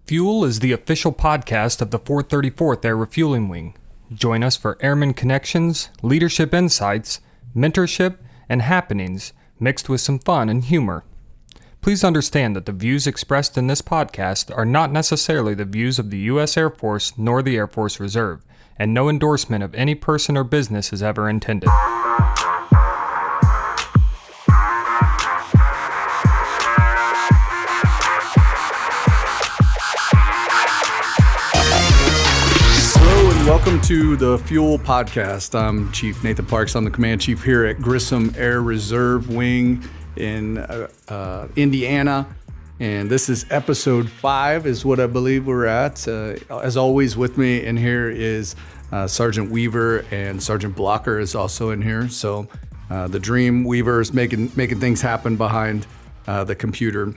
Fuel is the official podcast of the 434th Air Refueling Wing. Join us for airman connections, leadership insights, mentorship, and happenings mixed with some fun and humor. Please understand that the views expressed in this podcast are not necessarily the views of the U.S. Air Force nor the Air Force Reserve, and no endorsement of any person or business is ever intended. Welcome to the FUEL Podcast. I'm Chief Nathan Parks. I'm the Command Chief here at Grissom Air Reserve Wing in Indiana. And this is episode 5 is what I believe we're at. As always with me in here is Sergeant Weaver, and Sergeant Blocker is also in here. So the Dream Weaver is making things happen behind the computer.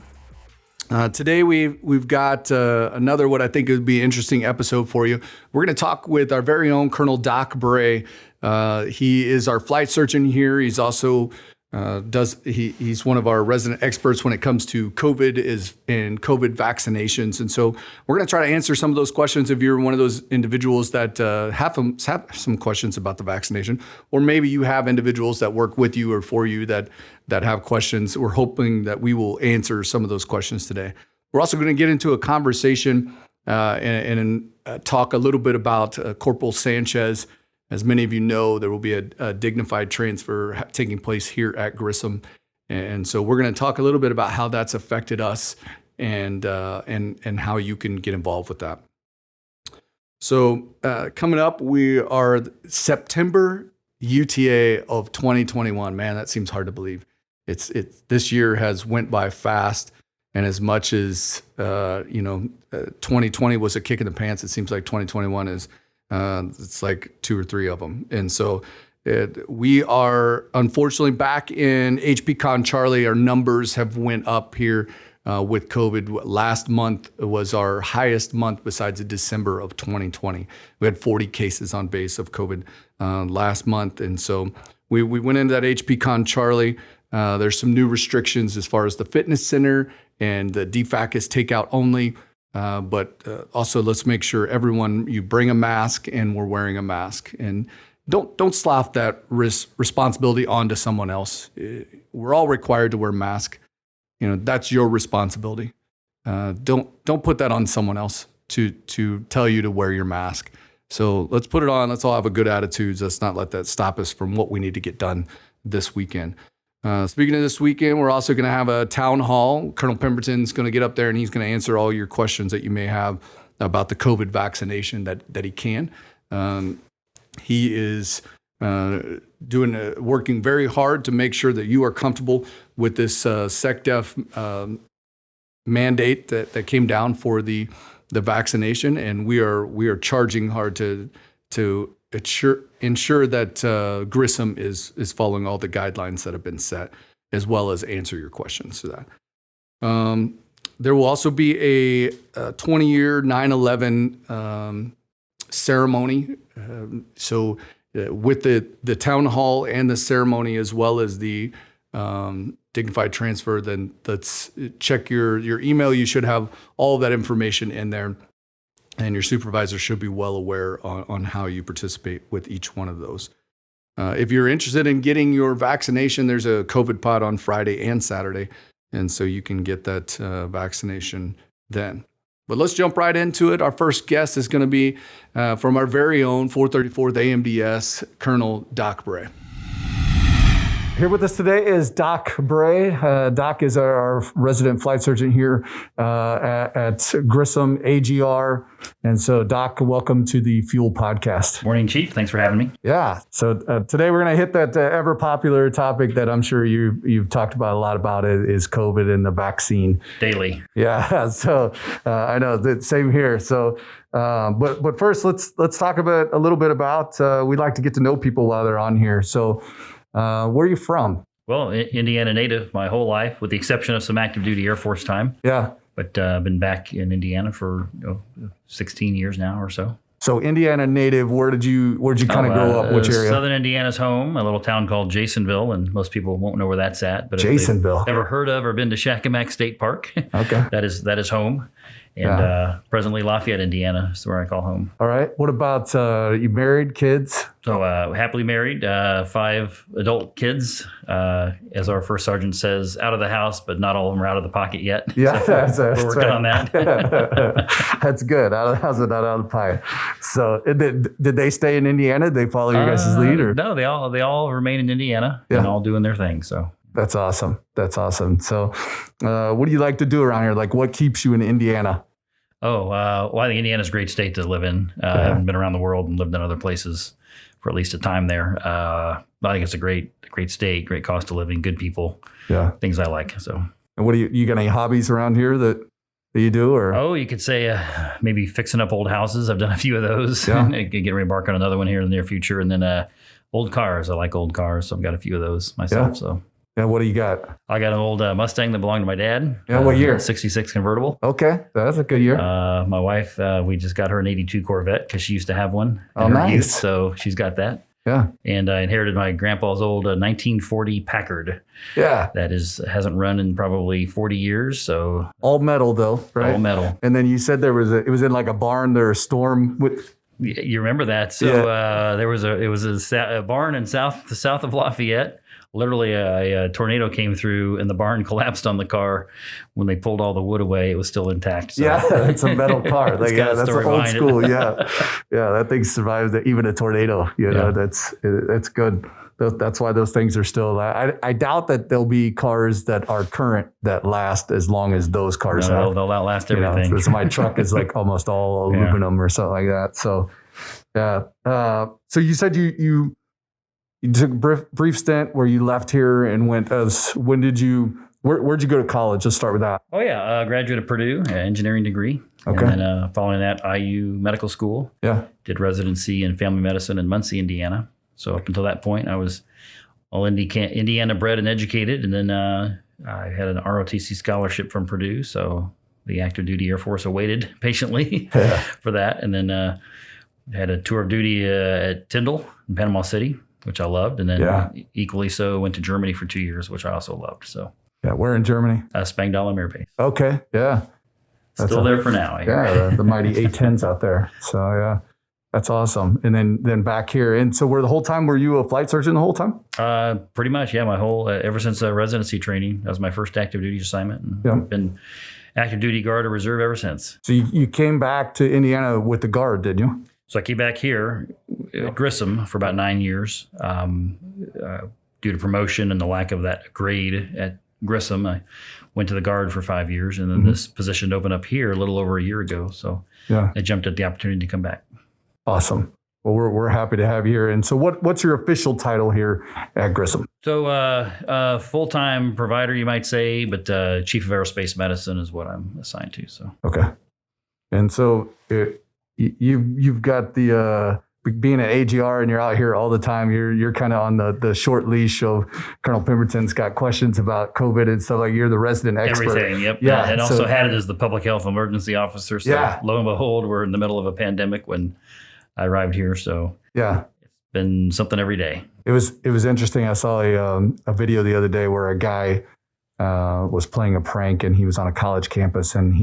Today we've got another what I think would be an interesting episode for you. We're going to talk with our very own Colonel Doc Bray. He is our flight surgeon here. He's also he's one of our resident experts when it comes to COVID and COVID vaccinations. And so we're going to try to answer some of those questions if you're one of those individuals that have some questions about the vaccination, or maybe you have individuals that work with you or for you that have questions. We're hoping that we will answer some of those questions today. We're also going to get into a conversation and talk a little bit about Corporal Sanchez. As many of you know, there will be a dignified transfer taking place here at Grissom. And so we're going to talk a little bit about how that's affected us and how you can get involved with that. So coming up, we are September UTA of 2021. Man, that seems hard to believe. This year has went by fast. And as much as 2020 was a kick in the pants, it seems like 2021 is. It's like 2 or 3 of them. And so we are unfortunately back in HPCon Charlie. Our numbers have went up here with COVID. Last month was our highest month besides December of 2020. We had 40 cases on base of COVID last month. And so we went into that HPCon Charlie. There's some new restrictions as far as the fitness center, and the DFAC is takeout only. But also let's make sure you bring a mask and we're wearing a mask, and don't slough that responsibility onto someone else. We're all required to wear a mask. That's your responsibility. Don't put that on someone else to tell you to wear your mask. So let's put it on. Let's all have a good attitude. Let's not let that stop us from what we need to get done this weekend. Speaking of this weekend, we're also going to have a town hall. Colonel Pemberton's going to get up there and he's going to answer all your questions that you may have about the COVID vaccination that he can. He is working very hard to make sure that you are comfortable with this SecDef mandate that came down for the vaccination, and we are charging hard to ensure that Grissom is following all the guidelines that have been set, as well as answer your questions to that. There will also be a 20-year 9/11 ceremony. So with the town hall and the ceremony, as well as the dignified transfer, then let's check your email. You should have all of that information in there. And your supervisor should be well aware on how you participate with each one of those. If you're interested in getting your vaccination, there's a COVID pod on Friday and Saturday. And so you can get that vaccination then. But let's jump right into it. Our first guest is going to be from our very own 434th AMDS, Colonel Doc Bray. Here with us today is Doc Bray. Doc is our resident flight surgeon here at Grissom AGR. And so, Doc, welcome to the FUEL Podcast. Morning, Chief. Thanks for having me. Yeah. So today we're going to hit that ever popular topic that I'm sure you've talked about a lot about is COVID and the vaccine. Daily. Yeah. So I know that same here. So, but first, let's talk about a little bit about. We'd like to get to know people while they're on here. So. Where are you from? Well, Indiana native my whole life, with the exception of some active duty Air Force time. Yeah. But I've been back in Indiana for 16 years now or so. So Indiana native, where'd you kind of grow up? Which area? Southern Indiana's home, a little town called Jasonville, and most people won't know where that's at. But Jasonville. If they've ever heard of or been to Shakamak State Park, okay, that is home. And presently Lafayette, Indiana is where I call home. All right. What about you married, kids? So happily married, 5 adult kids. As our first sergeant says, out of the house, but not all of them are out of the pocket yet. Yeah, so we're working on that. That's good. Out of the house and not out of the pocket. So did they stay in Indiana? Did they follow your guys' lead? Or? No, they all remain in Indiana and all doing their thing. So that's awesome. That's awesome. So what do you like to do around here? Like what keeps you in Indiana? Well, I think Indiana's a great state to live in. I haven't been around the world and lived in other places for at least a time there. I think it's a great state, great cost of living, good people, things I like. So, and what do you got any hobbies around here that you do? Or you could say maybe fixing up old houses. I've done a few of those. Yeah. I could get ready to embark on another one here in the near future. And then old cars. I like old cars, so I've got a few of those myself. Yeah. So. Yeah, what do you got? I got an old Mustang that belonged to my dad. Yeah, what year? 66 convertible. Okay, that's a good year. My wife, we just got her an 82 Corvette because she used to have one in her nice. youth, so she's got that. Yeah. And I inherited my grandpa's old 1940 Packard. Yeah. That hasn't run in probably 40 years, so. All metal though, right? All metal. And then you said it was in like a barn, there a storm with. You remember that? So there was a barn in the south of Lafayette. Literally, a tornado came through and the barn collapsed on the car. When they pulled all the wood away, it was still intact. So. Yeah, it's a metal car. That's old school. Yeah, that thing survived even a tornado. You know, that's good. That's why those things are still. I doubt that there'll be cars that are current that last as long as those cars have. They'll outlast everything. So my truck is like almost all aluminum or something like that. So, yeah. So you said you took a brief stint where you left here and went. Where'd you go to college? Let's start with that. Oh yeah, graduate of Purdue, engineering degree. Okay. And then following that, IU Medical School. Yeah. Did residency in family medicine in Muncie, Indiana. So up until that point, I was all Indiana bred and educated, and then I had an ROTC scholarship from Purdue. So the active duty Air Force awaited patiently for that, and then had a tour of duty at Tyndall in Panama City, which I loved, and then equally so went to Germany for 2 years, which I also loved. So where in Germany? Spangdahlem Air Base. Okay, yeah, still there for now. The mighty A-10s out there. So yeah, that's awesome. And then back here, and so the whole time were you a flight surgeon the whole time? Pretty much, yeah. My whole ever since residency training, that was my first active duty assignment, and I've been active duty guard or reserve ever since. So you came back to Indiana with the guard, did you? So I came back here at Grissom for about 9 years. Due to promotion and the lack of that grade at Grissom, I went to the guard for 5 years, and then this position opened up here a little over a year ago. So I jumped at the opportunity to come back. Awesome. Well, we're happy to have you here. And so what's your official title here at Grissom? So full-time provider, you might say, but Chief of Aerospace Medicine is what I'm assigned to. So okay. And so you've got the being an AGR and you're out here all the time. You're kind of on the short leash of Colonel Pemberton's got questions about COVID and stuff. Like you're the resident expert. Everything, yep. Yeah, and also had it as the public health emergency officer. So lo and behold, we're in the middle of a pandemic when I arrived here. So it's been something every day. It was interesting. I saw a video the other day where a guy was playing a prank and he was on a college campus and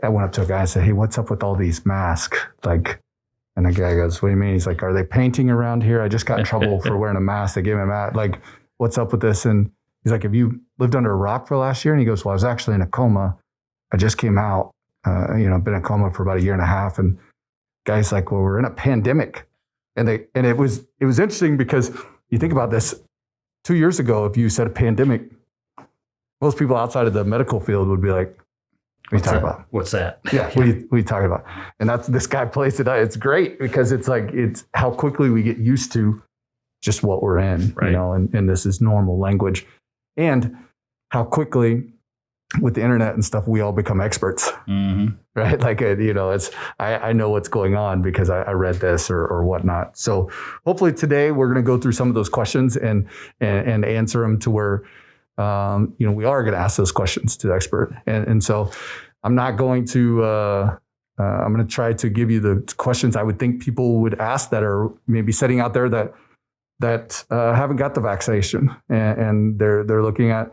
I went up to a guy and said, "Hey, what's up with all these masks?" And the guy goes, "What do you mean?" He's like, "Are they painting around here? I just got in trouble for wearing a mask. They gave me a mask. Like, what's up with this?" And he's like, "Have you lived under a rock for last year?" And he goes, "Well, I was actually in a coma. I just came out, been in a coma for about a year and a half." And guy's like, "Well, we're in a pandemic." And it was interesting because you think about this 2 years ago, if you said a pandemic, most people outside of the medical field would be like, "What are you talking about? What's that?" Yeah, what are you talking about? And this guy plays it out. It's great because it's how quickly we get used to just what we're in, right. And this is normal language. And how quickly with the internet and stuff, we all become experts, right? Like, I know what's going on because I read this or whatnot. So hopefully today we're going to go through some of those questions and answer them to where, we are going to ask those questions to the expert. And so I'm not going to, I'm going to try to give you the questions I would think people would ask that are maybe sitting out there that haven't got the vaccination and they're looking at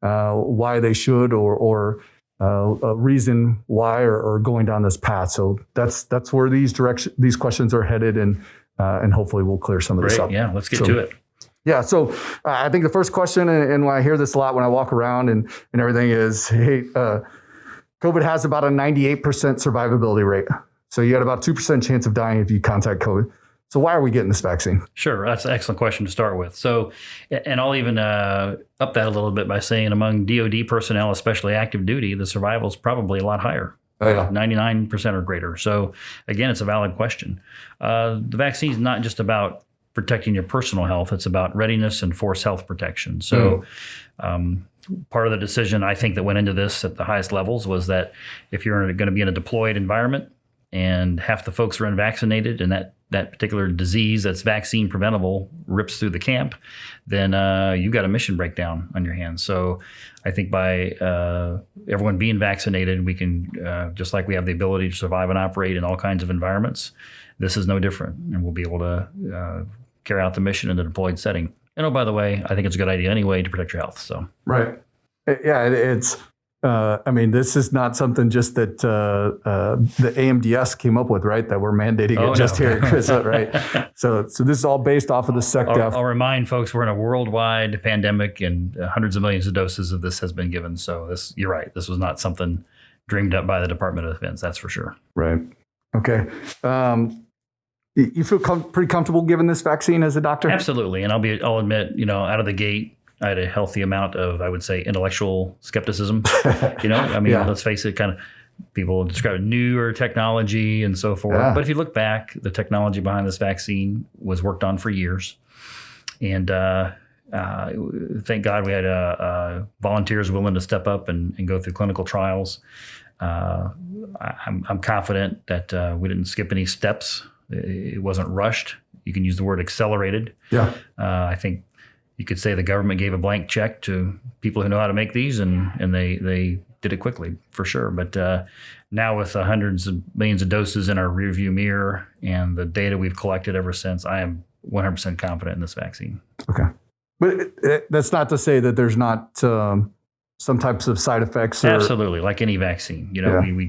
why they should or a reason why or going down this path. So that's where these questions are headed, and hopefully we'll clear some of this up. Yeah, let's get to it. Yeah, so I think the first question, and when I hear this a lot when I walk around and everything, is, hey, COVID has about a 98% survivability rate. So you got about 2% chance of dying if you contact COVID. So why are we getting this vaccine? Sure, that's an excellent question to start with. So, and I'll even up that a little bit by saying among DoD personnel, especially active duty, the survival is probably a lot higher. Oh, yeah. 99% or greater. So again, it's a valid question. The vaccine is not just about protecting your personal health. It's about readiness and force health protection. So part of the decision I think that went into this at the highest levels was that if you're going to be in a deployed environment and half the folks are unvaccinated and that particular disease that's vaccine preventable rips through the camp, then you got a mission breakdown on your hands. So I think by everyone being vaccinated, we can, just like we have the ability to survive and operate in all kinds of environments, this is no different. And we'll be able to carry out the mission in a deployed setting. And oh, by the way, I think it's a good idea anyway to protect your health. So right. Yeah, it's I mean, this is not something just that the AMDS came up with, right? That we're mandating it just here at CRISA, right? So this is all based off of the SecDef. I'll remind folks we're in a worldwide pandemic, and hundreds of millions of doses of this has been given. So you're right. This was not something dreamed up by the Department of Defense. That's for sure. Right. Okay. You feel pretty comfortable giving this vaccine as a doctor? Absolutely. And I'll admit, out of the gate, I had a healthy amount of, I would say, intellectual skepticism. Let's face it, kind of people describe newer technology and so forth. Yeah. But if you look back, the technology behind this vaccine was worked on for years. And thank God we had volunteers willing to step up and go through clinical trials. I'm confident that we didn't skip any steps. It wasn't rushed. You can use the word accelerated. Yeah. I think you could say the government gave a blank check to people who know how to make these, and they did it quickly, for sure. But now with hundreds of millions of doses in our rearview mirror and the data we've collected ever since, I am 100% confident in this vaccine. Okay. But that's not to say that there's not some types of side effects. Absolutely, like any vaccine.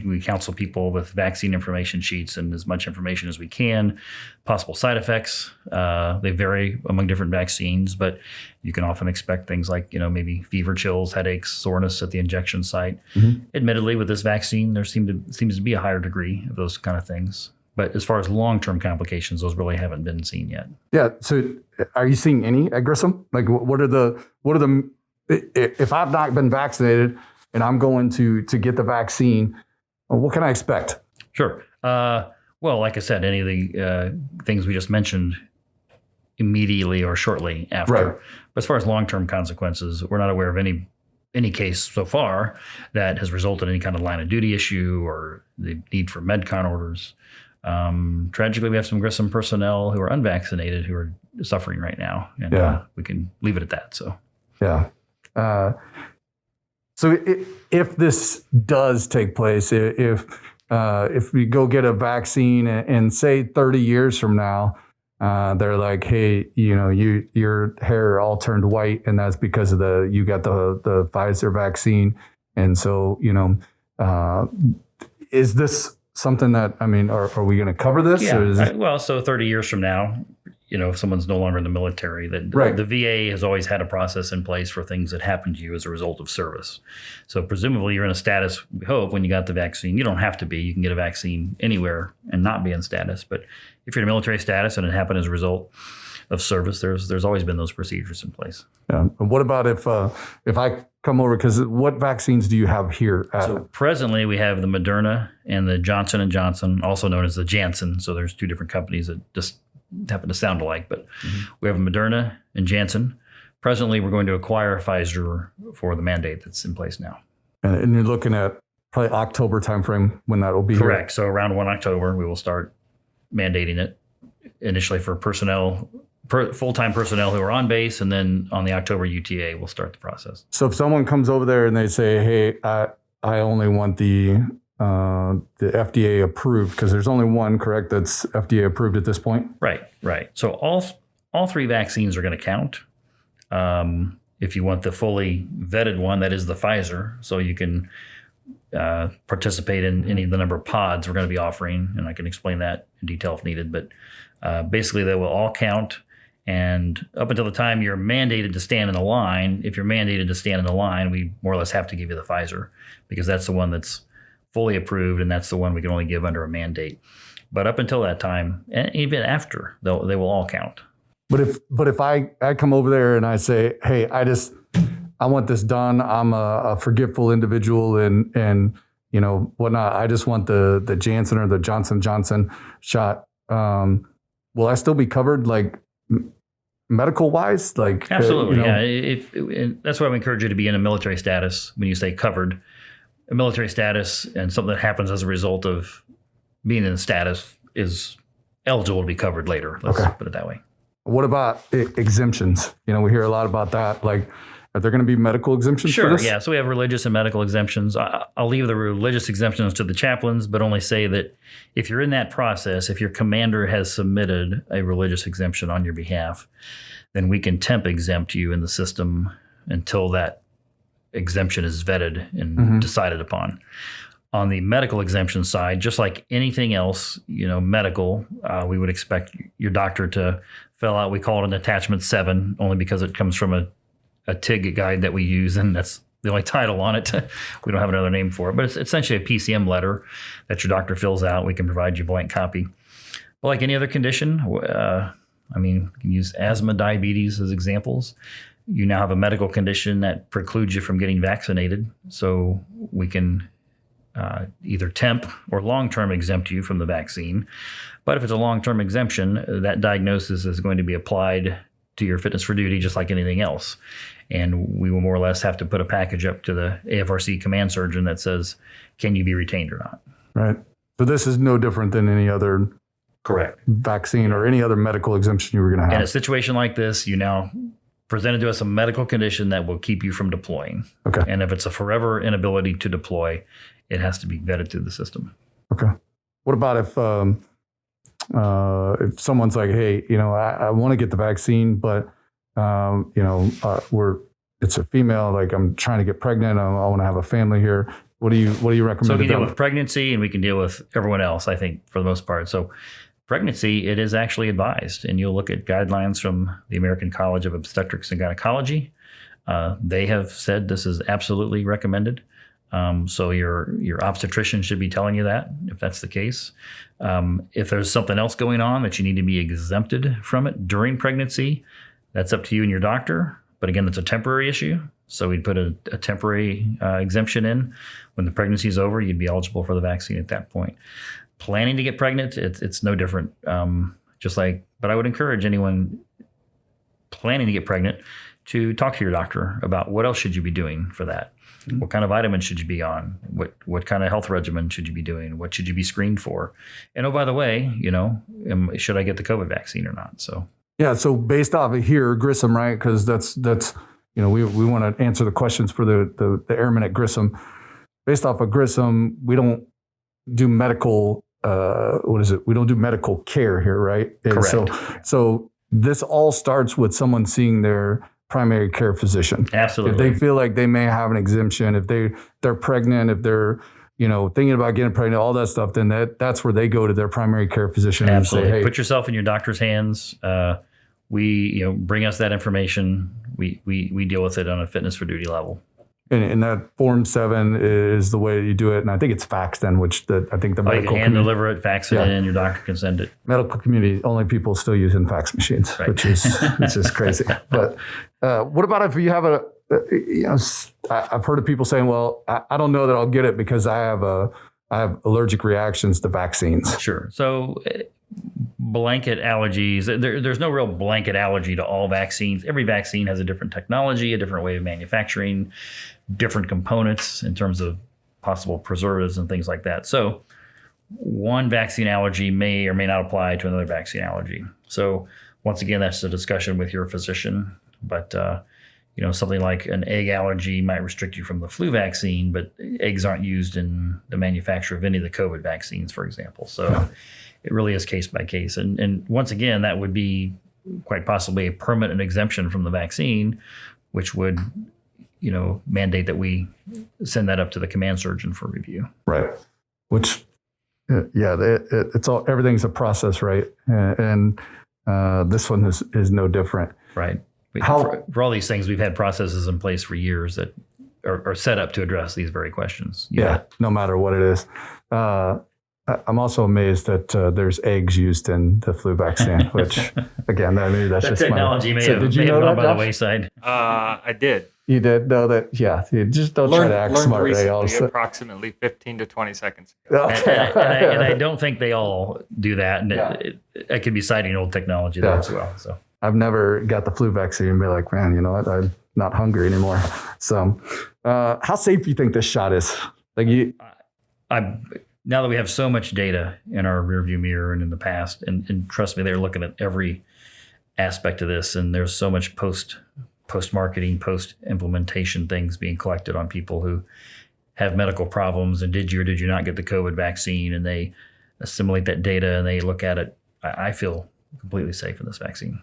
We counsel people with vaccine information sheets and as much information as we can. Possible side effects, they vary among different vaccines, but you can often expect things like, maybe fever, chills, headaches, soreness at the injection site. Mm-hmm. Admittedly, with this vaccine, there seems to be a higher degree of those kind of things. But as far as long-term complications, those really haven't been seen yet. Yeah. So are you seeing any at Grissom? Like what are the if I've not been vaccinated and I'm going to get the vaccine, what can I expect? Sure. Well, like I said, any of the things we just mentioned immediately or shortly after. Right. But as far as long-term consequences, we're not aware of any case so far that has resulted in any kind of line of duty issue or the need for MedCon orders. Tragically, we have some Grissom personnel who are unvaccinated who are suffering right now, and we can leave it at that. So, yeah. So if this does take place, if we go get a vaccine and say 30 years from now, they're like, hey, your hair all turned white, and that's because of you got the Pfizer vaccine. And so, is this something that, are we going to cover this? Yeah. So 30 years from now, if someone's no longer in the military, the VA has always had a process in place for things that happen to you as a result of service. So presumably you're in a status, we hope, when you got the vaccine. You don't have to be. You can get a vaccine anywhere and not be in status. But if you're in a military status and it happened as a result of service, there's always been those procedures in place. Yeah. And what about if I come over, because what vaccines do you have here? So presently we have the Moderna and the Johnson & Johnson, also known as the Janssen. So there's two different companies that just happen to sound alike, but we have Moderna and Janssen. Presently, we're going to acquire Pfizer for the mandate that's in place now. And you're looking at probably October timeframe when that will be correct. Here. So around 1 October, we will start mandating it initially for full-time personnel who are on base, and then on the October UTA, we'll start the process. So if someone comes over there and they say, hey, I only want the FDA approved, because there's only one, correct, that's FDA approved at this point? Right. So all three vaccines are going to count. If you want the fully vetted one, that is the Pfizer. So you can participate in any of the number of pods we're going to be offering, and I can explain that in detail if needed. But basically, they will all count. And up until the time you're mandated to stand in the line, if you're mandated to stand in the line, we more or less have to give you the Pfizer because that's the one that's fully approved, and that's the one we can only give under a mandate. But up until that time, and even after, they will all count. But if I come over there and I say, hey, I want this done. I'm a forgetful individual and whatnot. I just want the Janssen or the Johnson shot. Will I still be covered like medical wise? Like absolutely, yeah. That's why we encourage you to be in a military status. When you say covered, a military status and something that happens as a result of being in the status is eligible to be covered later. Let's put it that way. What about exemptions? We hear a lot about that. Like, are there going to be medical exemptions for this? Sure, yeah. So we have religious and medical exemptions. I'll leave the religious exemptions to the chaplains, but only say that if you're in that process, if your commander has submitted a religious exemption on your behalf, then we can temp exempt you in the system until that exemption is vetted and decided upon. On the medical exemption side, just like anything else, medical, we would expect your doctor to fill out, we call it an attachment 7, only because it comes from a TIG guide that we use, and that's the only title on it. We don't have another name for it, but it's essentially a PCM letter that your doctor fills out. We can provide you a blank copy. But like any other condition, you can use asthma, diabetes as examples. You now have a medical condition that precludes you from getting vaccinated, so we can either temp or long-term exempt you from the vaccine. But if it's a long-term exemption, that diagnosis is going to be applied to your fitness for duty just like anything else. And we will more or less have to put a package up to the AFRC command surgeon that says, can you be retained or not? Right. So this is no different than any other correct vaccine or any other medical exemption you were going to have. In a situation like this, you now presented to us a medical condition that will keep you from deploying. Okay. And if it's a forever inability to deploy, it has to be vetted through the system. Okay. What about if someone's like, hey, I want to get the vaccine, but it's a female, like I'm trying to get pregnant. I want to have a family here. What do you recommend? So we can deal with pregnancy and we can deal with everyone else, I think, for the most part. So pregnancy, it is actually advised, and you'll look at guidelines from the American College of Obstetrics and Gynecology. They have said this is absolutely recommended. So your obstetrician should be telling you that, if that's the case. If there's something else going on that you need to be exempted from it during pregnancy, that's up to you and your doctor. But again, that's a temporary issue. So we'd put a temporary exemption in. When the pregnancy is over, you'd be eligible for the vaccine at that point. Planning to get pregnant, it's no different. But I would encourage anyone planning to get pregnant to talk to your doctor about what else should you be doing for that. What kind of vitamins should you be on? What kind of health regimen should you be doing? What should you be screened for? And oh, by the way, should I get the COVID vaccine or not? So yeah. So based off of here, Grissom, right? Because that's we want to answer the questions for the airmen at Grissom. Based off of Grissom, we don't do medical. We don't do medical care here, right? And correct. So this all starts with someone seeing their primary care physician. Absolutely. If they feel like they may have an exemption, if they're pregnant, if they're thinking about getting pregnant, all that stuff, then that's where they go to their primary care physician. Absolutely. And say, hey, put yourself in your doctor's hands. We bring us that information. We deal with it on a fitness for duty level. And that Form 7 is the way you do it. And I think it's faxed then, I think the medical you can hand deliver it, fax it in, your doctor can send it. Medical community, only people still using fax machines, right. which is crazy. But what about if you have I've heard of people saying, well, I don't know that I'll get it because I have allergic reactions to vaccines. Sure. So blanket allergies, there's no real blanket allergy to all vaccines. Every vaccine has a different technology, a different way of manufacturing, different components in terms of possible preservatives and things like that. So one vaccine allergy may or may not apply to another vaccine allergy. So once again, that's a discussion with your physician. But something like an egg allergy might restrict you from the flu vaccine, but eggs aren't used in the manufacture of any of the COVID vaccines, for example. So it really is case by case. And once again, that would be quite possibly a permanent exemption from the vaccine, which would mandate that we send that up to the command surgeon for review. Right. Which, it's all, everything's a process, right? And this one is no different. Right. For all these things, we've had processes in place for years that are set up to address these very questions. Yeah, no matter what it is. I'm also amazed that there's eggs used in the flu vaccine, which, again, that's that just technology may have gone by the wayside. I did. You did know that? Yeah. You just don't try to act smart. Recently, approximately 15 to 20 seconds ago. Okay. And I don't think they all do that. And it could be citing old technology there as well. So I've never got the flu vaccine and be like, man, you know what? I'm not hungry anymore. So how safe do you think this shot is? Now that we have so much data in our rearview mirror and in the past, and trust me, they're looking at every aspect of this, and there's so much post-marketing, post-implementation things being collected on people who have medical problems, and did you or did you not get the COVID vaccine, and they assimilate that data and they look at it. I feel completely safe in this vaccine.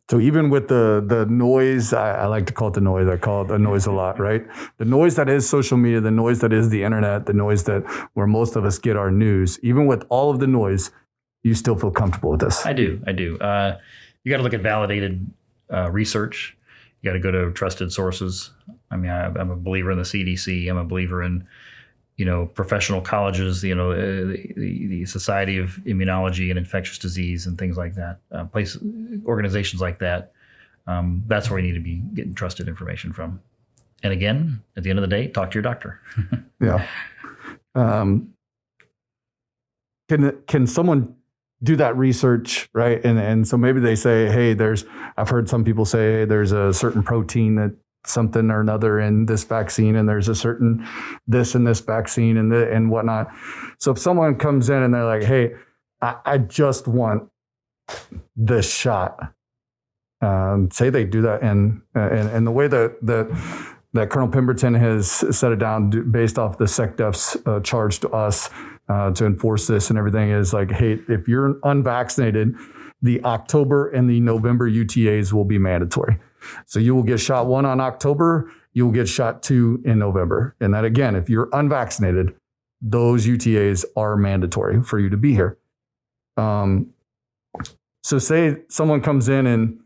So even with the noise, I like to call it the noise. I call it the noise a lot, right? The noise that is social media, the noise that is the internet, the noise that where most of us get our news. Even with all of the noise, you still feel comfortable with this. I do. You got to look at validated research. You got to go to trusted sources. I mean, I'm a believer in the CDC. I'm a believer in professional colleges, the Society of Immunology and Infectious Disease and things like that, organizations like that. That's where you need to be getting trusted information from. And again, at the end of the day, talk to your doctor. Yeah. Can someone do that research, right? And so maybe they say, hey, I've heard some people say there's a certain protein that something or another in this vaccine, and there's a certain this in this vaccine and whatnot. So if someone comes in and they're like, hey, I just want this shot, say they do that, and the way that Colonel Pemberton has set it down based off the SecDef's charge to us to enforce this and everything is like, hey, if you're unvaccinated, the October and the November UTAs will be mandatory. So you will get shot 1 on October, you will get shot 2 in November. And that, again, if you're unvaccinated, those UTAs are mandatory for you to be here. So say someone comes in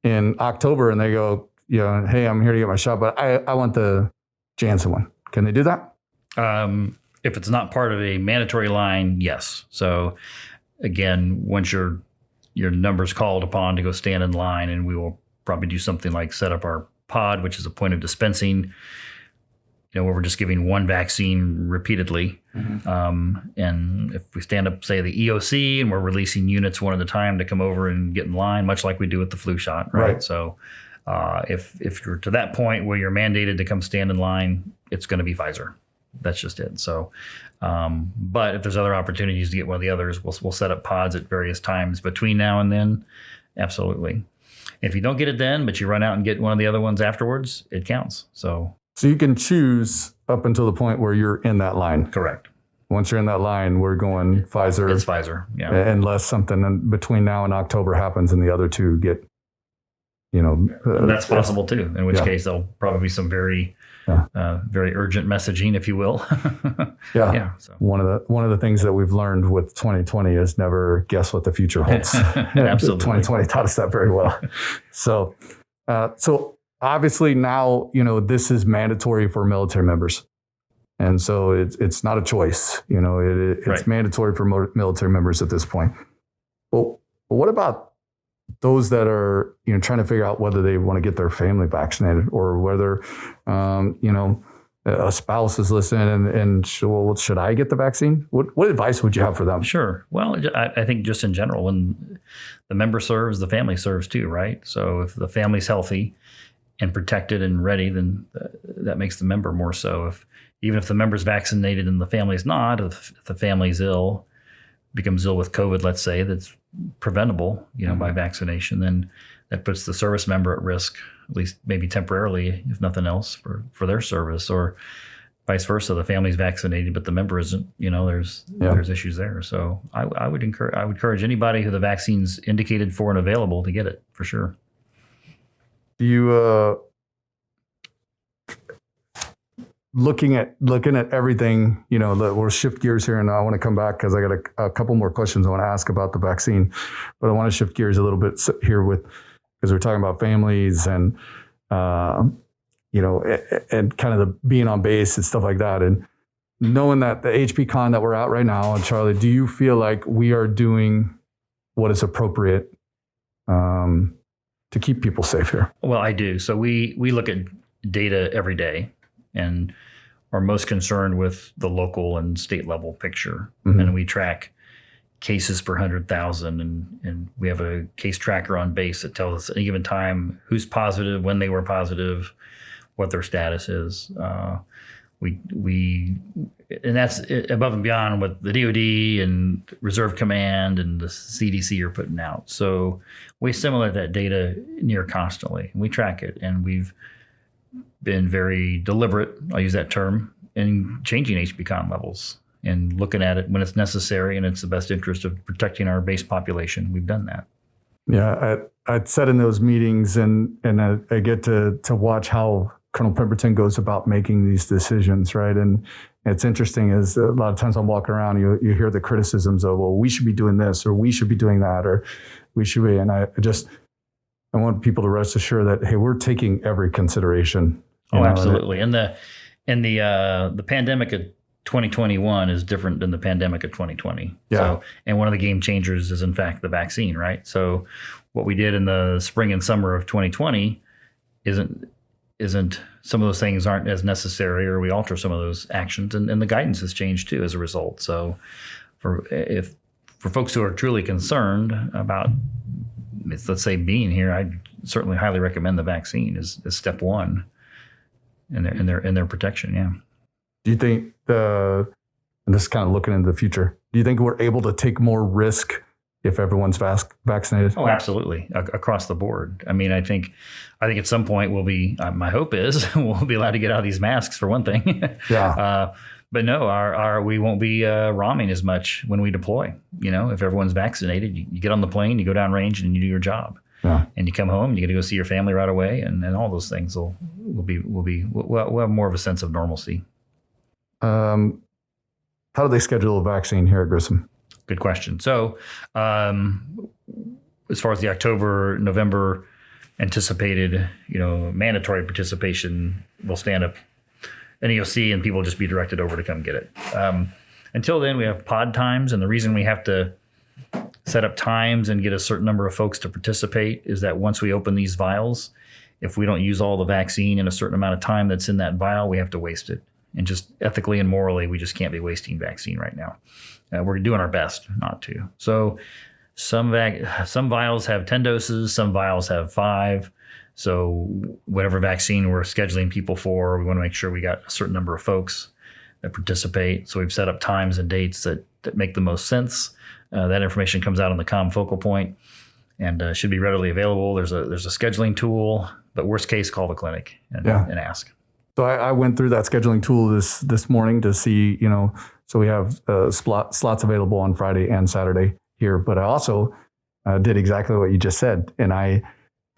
October and they go, hey, I'm here to get my shot, but I want the Janssen one. Can they do that? If it's not part of a mandatory line, yes. So again, once your number's called upon to go stand in line, and we will probably do something like set up our pod, which is a point of dispensing, where we're just giving one vaccine repeatedly. Mm-hmm. And if we stand up, say, the EOC, and we're releasing units one at a time to come over and get in line, much like we do with the flu shot, right? So if you're to that point where you're mandated to come stand in line, it's going to be Pfizer. That's just it. So, but if there's other opportunities to get one of the others, we'll set up pods at various times between now and then. Absolutely. If you don't get it then, but you run out and get one of the other ones afterwards, it counts. So you can choose up until the point where you're in that line. Correct. Once you're in that line, we're going Pfizer. It's Pfizer, yeah. Unless something between now and October happens and the other two get, that's possible too, in which case there'll probably be some very urgent messaging, if you will. So. One of the things that we've learned with 2020 is never guess what the future holds. Absolutely. 2020 taught us that very well. So obviously now, this is mandatory for military members. And so it's not a choice, it's mandatory for military members at this point. Well, what about those that are, trying to figure out whether they want to get their family vaccinated, or whether, a spouse is listening and should I get the vaccine? What advice would you have for them? Sure. Well, I think just in general, when the member serves, the family serves too, right? So if the family's healthy and protected and ready, then that makes the member more so. Even if the member's vaccinated and the family's not, if the family's ill, becomes ill with COVID, let's say, that's preventable, by vaccination, then that puts the service member at risk, at least maybe temporarily, if nothing else, for their service, or vice versa. The family's vaccinated, but the member isn't. There's issues there. So I would encourage anybody who the vaccine's indicated for and available to get it for sure. Do you looking at everything, we'll shift gears here, and I want to come back because I got a couple more questions I want to ask about the vaccine, but I want to shift gears a little bit here because we're talking about families and, and kind of the being on base and stuff like that. And knowing that the HP Con that we're at right now, and Charlie, do you feel like we are doing what is appropriate to keep people safe here? Well, I do. So we look at data every day and are most concerned with the local and state level picture. Mm-hmm. And we track cases per 100,000, and we have a case tracker on base that tells us at any given time who's positive, when they were positive, what their status is. And that's above and beyond what the DoD and Reserve Command and the CDC are putting out. So we assimilate that data near constantly. We track it, and we've been very deliberate, I'll use that term, in changing HB-Con levels and looking at it when it's necessary and it's the best interest of protecting our base population. We've done that. Yeah, I'd sat in those meetings and I get to watch how Colonel Pemberton goes about making these decisions, right? And it's interesting is a lot of times I'm walking around, you hear the criticisms of, well, we should be doing this, or we should be doing that, or we should be. And I want people to rest assured that, hey, we're taking every consideration. Oh, absolutely. And the pandemic of 2021 is different than the pandemic of 2020. Yeah. So, and one of the game changers is in fact the vaccine, right? So what we did in the spring and summer of 2020 isn't some of those things aren't as necessary, or we alter some of those actions, and the guidance has changed too as a result. So for folks who are truly concerned about, let's say, being here, I certainly highly recommend the vaccine as step one in their protection. Yeah. Do you think and this is kind of looking into the future, do you think we're able to take more risk if everyone's vaccinated? Oh, absolutely. Across the board. I mean, I think at some point we'll be, my hope is we'll be allowed to get out of these masks for one thing. Yeah. But no, we won't be ROMing as much when we deploy. If everyone's vaccinated, you get on the plane, you go down range, and you do your job. Yeah. And you come home, you get to go see your family right away, and all those things we'll have more of a sense of normalcy. How do they schedule a vaccine here at Grissom? Good question. So, as far as the October, November anticipated, mandatory participation, we'll stand up an EOC and people will just be directed over to come get it. Until then, we have pod times, and the reason we have to set up times and get a certain number of folks to participate is that once we open these vials, if we don't use all the vaccine in a certain amount of time that's in that vial, we have to waste it. And just ethically and morally, we just can't be wasting vaccine right now. We're doing our best not to. So some vials have 10 doses, some vials have 5. So whatever vaccine we're scheduling people for, we want to make sure we got a certain number of folks that participate. So we've set up times and dates that make the most sense. That information comes out on the COM focal point and should be readily available. There's a scheduling tool, but worst case, call the clinic and ask. So I went through that scheduling tool this morning to see, so we have slots available on Friday and Saturday here. But I also did exactly what you just said. And I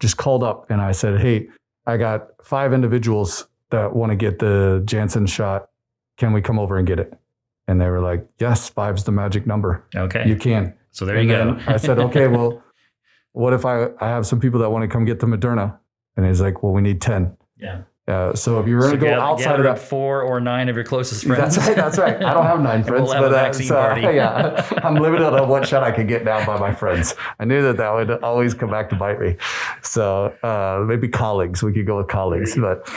just called up and I said, hey, I got 5 individuals that want to get the Janssen shot. Can we come over and get it? And they were like, yes, 5's the magic number. Okay. You can. So there you go. I said, okay, well, what if I have some people that want to come get the Moderna? And he's like, well, we need 10. Yeah. So if you're going to go outside of that, 4 or 9 of your closest friends. That's right. I don't have 9 friends, we'll have a vaccine party. Yeah, I'm limited on what shot I can get now by my friends. I knew that would always come back to bite me. So maybe colleagues. We could go with colleagues, but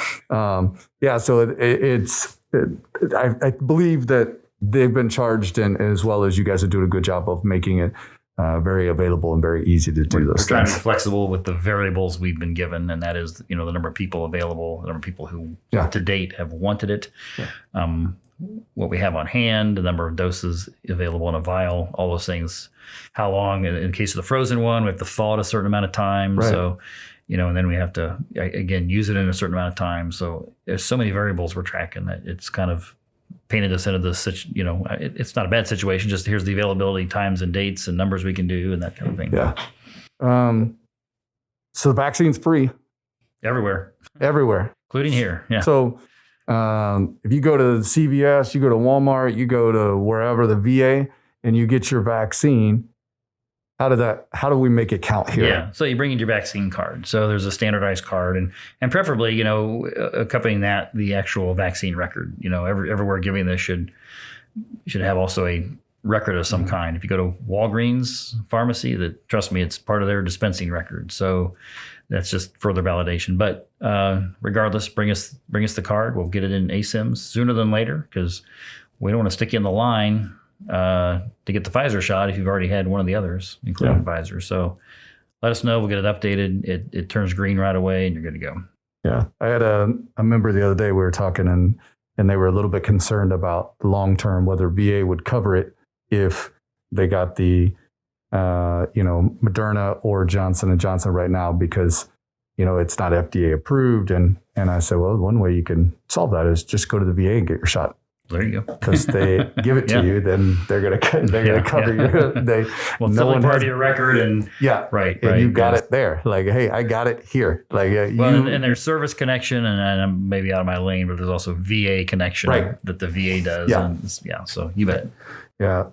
So I believe that they've been charged, and as well as you guys are doing a good job of making it very available and very easy to do those things. We're trying to be flexible with the variables we've been given, and that is, the number of people available, the number of people who to date have wanted it, what we have on hand, the number of doses available in a vial, all those things. How long, in case of the frozen one, we have to thaw it a certain amount of time. Right. So, and then we have to, again, use it in a certain amount of time. So there's so many variables we're tracking that it's kind of painted us into this, it's not a bad situation. Just here's the availability, times and dates and numbers we can do and that kind of thing. Yeah. So the vaccine's free. Everywhere. Everywhere. Including here. Yeah. So if you go to CVS, you go to Walmart, you go to wherever, the VA, and you get your vaccine, how do we make it count here? Yeah. So you bring in your vaccine card. So there's a standardized card and preferably, accompanying that, the actual vaccine record. Everywhere giving this should have also a record of some kind. If you go to Walgreens pharmacy, trust me, it's part of their dispensing record. So that's just further validation. But regardless, bring us the card. We'll get it in ASIMs sooner than later, because we don't want to stick you in the line to get the Pfizer shot if you've already had one of the others, including Pfizer. So let us know. We'll get it updated. It turns green right away, and you're good to go. Yeah, I had a member the other day. We were talking, and they were a little bit concerned about long term whether VA would cover it if they got the Moderna or Johnson & Johnson right now, because it's not FDA approved. And I said, well, one way you can solve that is just go to the VA and get your shot. There you go. Because they give it to you, then they're gonna cover your. No one part of your record, and right. And you got it there. Like, hey, I got it here. Like, and there's service connection, and I'm maybe out of my lane, but there's also VA connection that the VA does. Yeah. And so you bet. Yeah.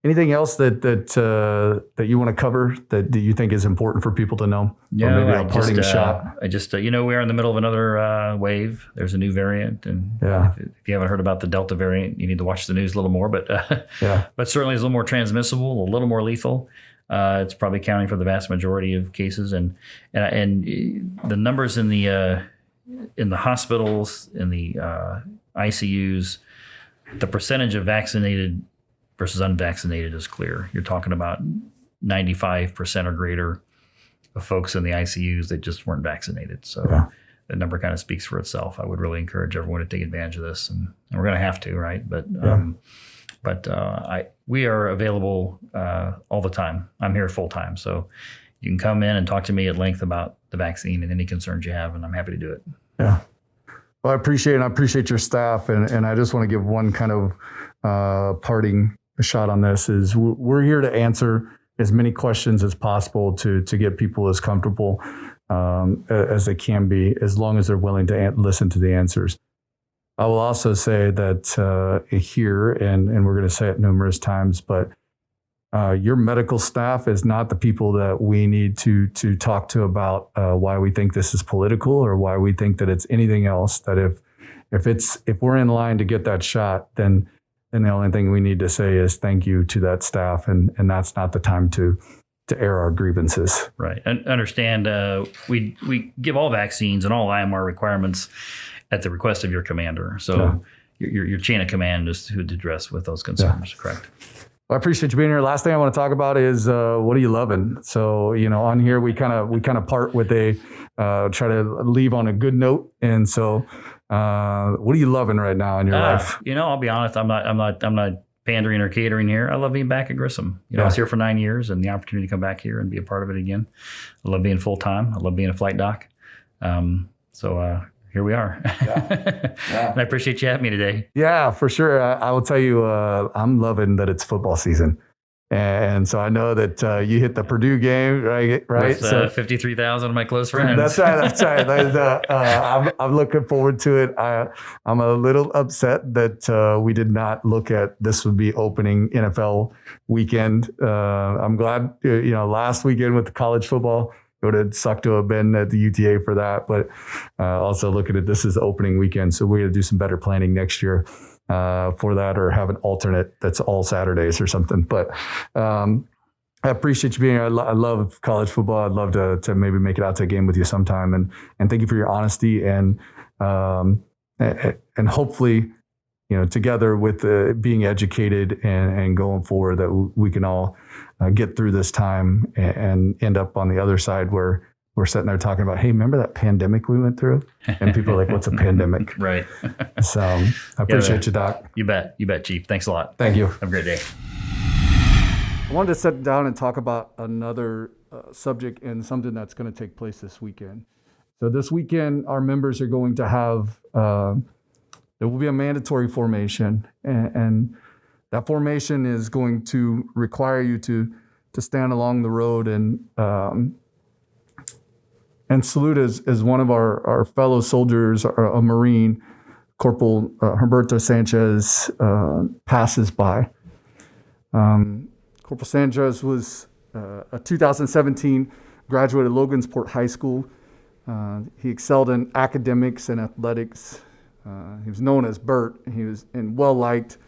Anything else that you want to cover that you think is important for people to know? Yeah, or maybe a parting shot. I just we're in the middle of another wave. There's a new variant, and if you haven't heard about the Delta variant, you need to watch the news a little more. But but certainly it's a little more transmissible, a little more lethal. It's probably accounting for the vast majority of cases, and the numbers in the hospitals, in the ICUs, the percentage of vaccinated versus unvaccinated is clear. You're talking about 95% or greater of folks in the ICUs that just weren't vaccinated. So the number kind of speaks for itself. I would really encourage everyone to take advantage of this, and we're going to have to, right? But we are available all the time. I'm here full time, so you can come in and talk to me at length about the vaccine and any concerns you have, and I'm happy to do it. Yeah. Well, I appreciate your staff, and I just want to give one kind of parting shot on this. Is we're here to answer as many questions as possible to get people as comfortable as they can be, as long as they're willing to listen to the answers. I will also say that here, and we're going to say it numerous times, but your medical staff is not the people that we need to talk to about why we think this is political or why we think that it's anything else. That if we're in line to get that shot, then the only thing we need to say is thank you to that staff, and that's not the time to air our grievances. Right. And understand, we give all vaccines and all IMR requirements at the request of your commander. So your chain of command is who to address with those concerns. Correct. Well, I appreciate you being here. Last thing I want to talk about is what are you loving? So on here we kind of part with try to leave on a good note, and so. What are you loving right now in your life? I'll be honest. I'm not pandering or catering here. I love being back at Grissom. I was here for 9 years, and the opportunity to come back here and be a part of it again. I love being full time. I love being a flight doc. So here we are. And I appreciate you having me today. Yeah, for sure. I will tell you, I'm loving that it's football season. And so I know that you hit the Purdue game, right? With, so 53,000 of my close friends. That's right. I'm looking forward to it. I'm a little upset that we did not look at this would be opening NFL weekend. I'm glad, last weekend with the college football, it would have sucked to have been at the UTA for that. But also looking at this as the opening weekend. So we're going to do some better planning next year. For that, or have an alternate that's all Saturdays or something. But I appreciate you being here. I love college football. I'd love to maybe make it out to a game with you sometime. And thank you for your honesty and hopefully, together with being educated and going forward, that we can all get through this time and end up on the other side where we're sitting there talking about, hey, remember that pandemic we went through? And people are like, what's a pandemic? Right. So I appreciate you, Doc. You bet, Chief. Thanks a lot. Thank you. Have a great day. I wanted to sit down and talk about another subject and something that's going to take place this weekend. So this weekend, our members are going to have, there will be a mandatory formation. And that formation is going to require you to stand along the road and and salute as one of our fellow soldiers, a Marine, Corporal Humberto Sanchez, passes by. Corporal Sanchez was a 2017 graduate of Logansport High School. He excelled in academics and athletics. He was known as Bert. He was well-liked.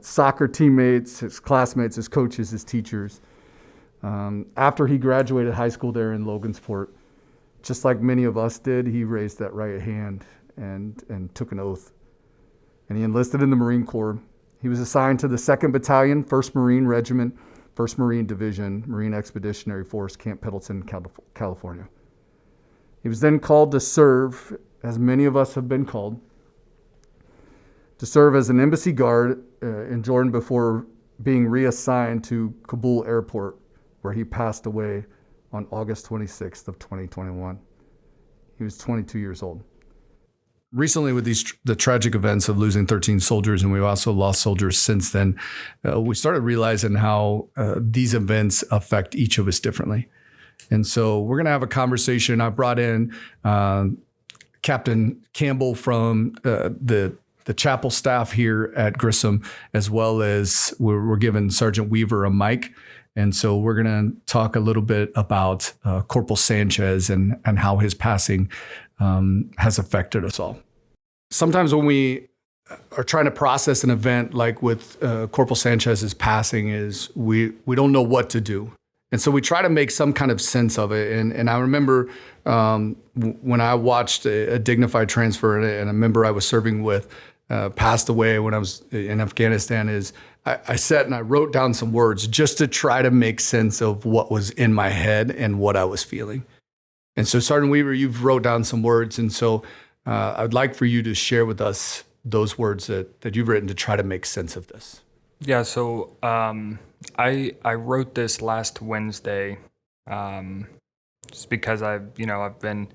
Soccer teammates, his classmates, his coaches, his teachers. After he graduated high school there in Logansport, just like many of us did, he raised that right hand and took an oath. And he enlisted in the Marine Corps. He was assigned to the 2nd Battalion, 1st Marine Regiment, 1st Marine Division, Marine Expeditionary Force, Camp Pendleton, California. He was then called to serve, as many of us have been called, to serve as an embassy guard in Jordan before being reassigned to Kabul Airport, where he passed away on August 26th of 2021. He was 22 years old. Recently, with the tragic events of losing 13 soldiers, and we've also lost soldiers since then, we started realizing how these events affect each of us differently. And so we're going to have a conversation. I brought in Captain Campbell from the chapel staff here at Grissom, as well as we're giving Sergeant Weaver a mic. And so we're going to talk a little bit about Corporal Sanchez and how his passing has affected us all. Sometimes when we are trying to process an event like with Corporal Sanchez's passing is we don't know what to do. And so we try to make some kind of sense of it. And I remember when I watched a dignified transfer and a member I was serving with passed away when I was in Afghanistan is I sat and I wrote down some words just to try to make sense of what was in my head and what I was feeling. And so Sergeant Weaver, you've wrote down some words. And so I'd like for you to share with us those words that you've written to try to make sense of this. Yeah, so I wrote this last Wednesday, just because I've been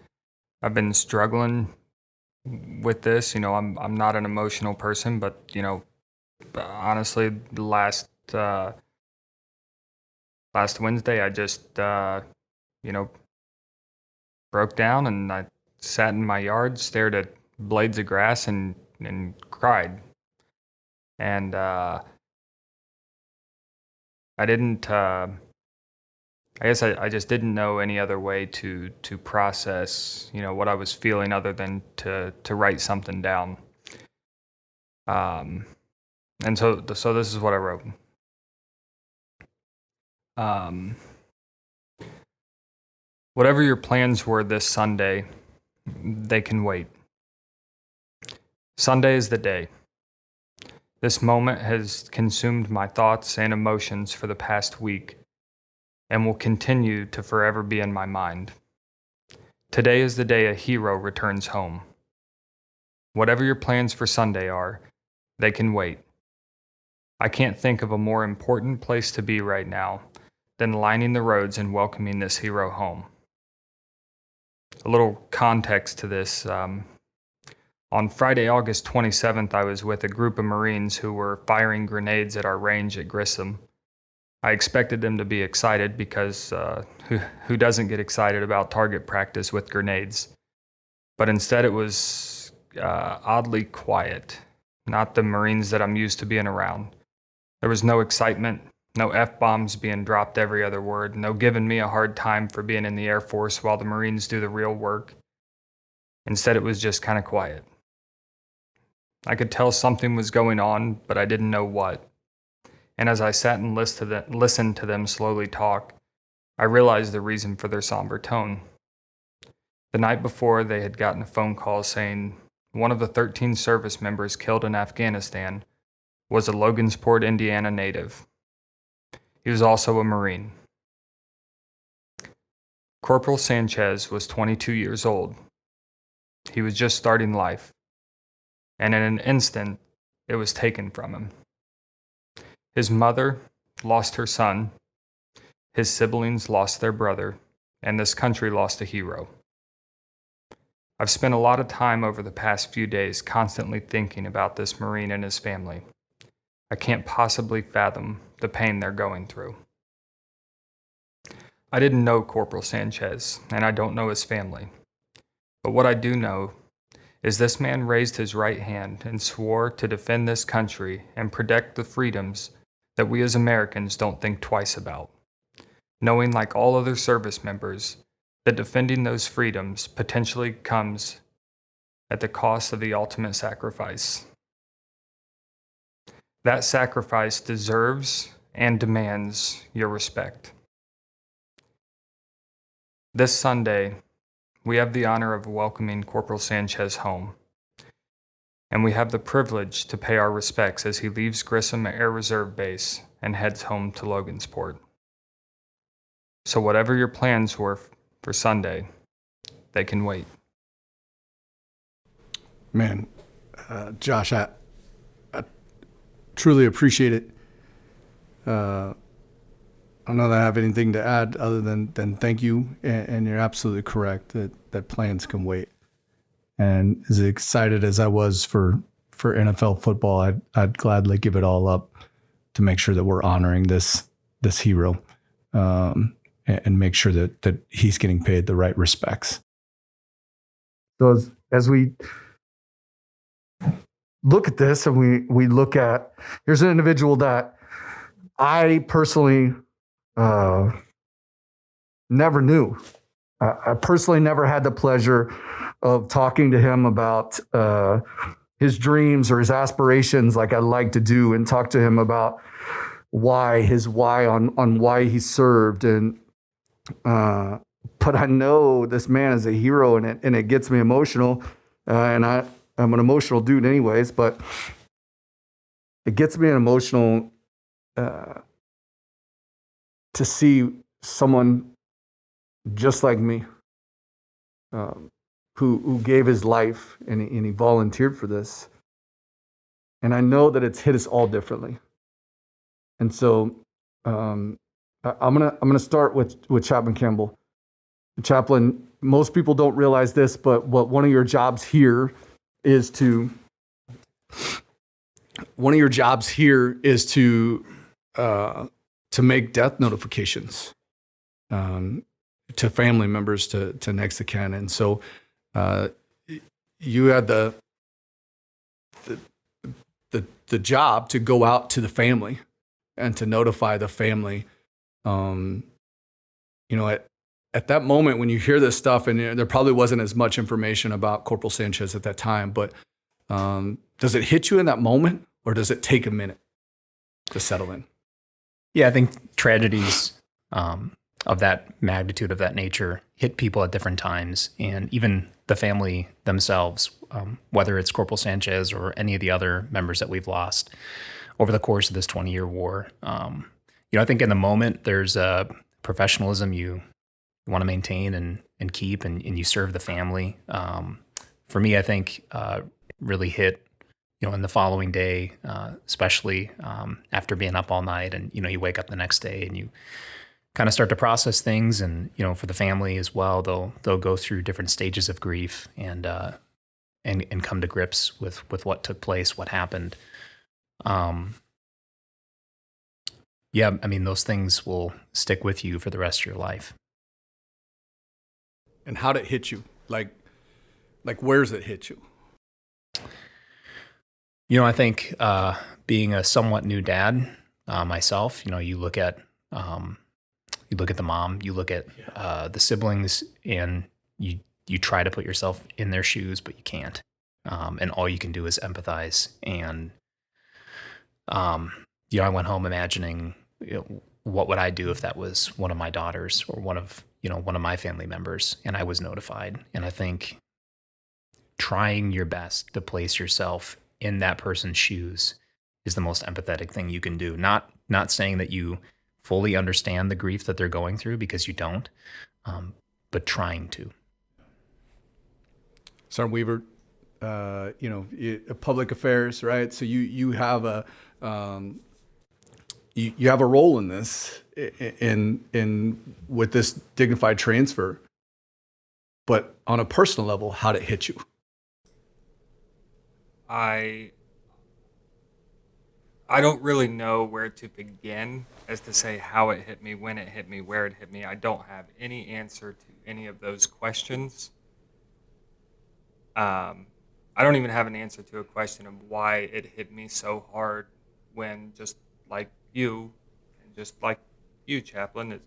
struggling with this. I'm not an emotional person, but honestly, last Wednesday I just broke down and I sat in my yard, stared at blades of grass, and cried. And I didn't. I guess I just didn't know any other way to process, what I was feeling other than to write something down. And so this is what I wrote. Whatever your plans were this Sunday, they can wait. Sunday is the day. This moment has consumed my thoughts and emotions for the past week and will continue to forever be in my mind. Today is the day a hero returns home. Whatever your plans for Sunday are, they can wait. I can't think of a more important place to be right now than lining the roads and welcoming this hero home. A little context to this. On Friday, August 27th, I was with a group of Marines who were firing grenades at our range at Grissom. I expected them to be excited because who doesn't get excited about target practice with grenades? But instead it was oddly quiet, not the Marines that I'm used to being around. There was no excitement, no F-bombs being dropped every other word, no giving me a hard time for being in the Air Force while the Marines do the real work. Instead it was just kind of quiet. I could tell something was going on, but I didn't know what. And as I sat and listened to them slowly talk, I realized the reason for their somber tone. The night before, they had gotten a phone call saying one of the 13 service members killed in Afghanistan was a Logansport, Indiana native. He was also a Marine. Corporal Sanchez was 22 years old. He was just starting life, and in an instant, it was taken from him. His mother lost her son, his siblings lost their brother, and this country lost a hero. I've spent a lot of time over the past few days constantly thinking about this Marine and his family. I can't possibly fathom the pain they're going through. I didn't know Corporal Sanchez, and I don't know his family. But what I do know is this man raised his right hand and swore to defend this country and protect the freedoms that we as Americans don't think twice about, knowing, like all other service members, that defending those freedoms potentially comes at the cost of the ultimate sacrifice. That sacrifice deserves and demands your respect. This Sunday, we have the honor of welcoming Corporal Sanchez home, and we have the privilege to pay our respects as he leaves Grissom Air Reserve Base and heads home to Logansport. So whatever your plans were for Sunday, they can wait. Man, Josh, I truly appreciate it. I don't know that I have anything to add other than thank you. And you're absolutely correct that plans can wait. And as excited as I was for NFL football, I'd gladly give it all up to make sure that we're honoring this hero and make sure that he's getting paid the right respects. So as we look at this and we look at, here's an individual that I personally never knew. I personally never had the pleasure of talking to him about his dreams or his aspirations like I'd like to do, and talk to him about his why on why he served. And but I know this man is a hero, and it gets me emotional. And I'm an emotional dude anyways, but it gets me emotional to see someone just like me, who gave his life and he volunteered for this. And I know that it's hit us all differently. And so I'm gonna start with Chaplain Campbell. Chaplain, most people don't realize this, but one of your jobs here is to make death notifications to family members, to next of kin. And so you had the job to go out to the family and to notify the family. At that moment when you hear this stuff, and there probably wasn't as much information about Corporal Sanchez at that time, but does it hit you in that moment, or does it take a minute to settle in? Yeah, I think tragedies of that magnitude, of that nature, hit people at different times, and even the family themselves, whether it's Corporal Sanchez or any of the other members that we've lost over the course of this 20-year war. I think in the moment there's a professionalism you want to maintain and keep, and you serve the family. For me, I think really hit in the following day, especially after being up all night, and you wake up the next day and you kind of start to process things, and for the family as well, they'll go through different stages of grief and come to grips with what took place, what happened. Those things will stick with you for the rest of your life. And how'd it hit you? Like where's it hit you? I think being a somewhat new dad myself, you look at the mom, you look at the siblings, and you try to put yourself in their shoes, but you can't. And all you can do is empathize. And I went home imagining, what would I do if that was one of my daughters or one of my family members, and I was notified. And I think trying your best to place yourself in that person's shoes is the most empathetic thing you can do. Not saying that you fully understand the grief that they're going through, because you don't, but trying to. Sergeant Weaver, public affairs, right? So you have a you have a role in this, in with this dignified transfer. But on a personal level, how'd it hit you? I I don't really know where to begin as to say how it hit me, when it hit me, where it hit me. I don't have any answer to any of those questions. I don't even have an answer to a question of why it hit me so hard when just like you, and just like you, Chaplain, is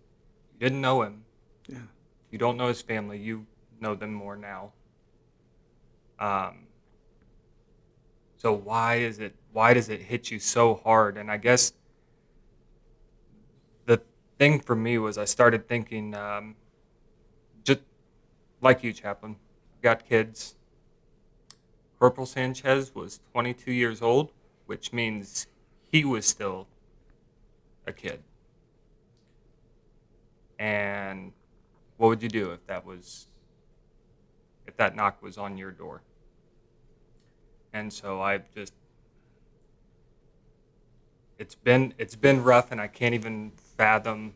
you didn't know him. Yeah. You don't know his family. You know them more now. So why does it hit you so hard? And I guess the thing for me was I started thinking, just like you, Chaplain, got kids. Corporal Sanchez was 22 years old, which means he was still a kid. And what would you do if that knock was on your door? And so it's been rough, and I can't even fathom,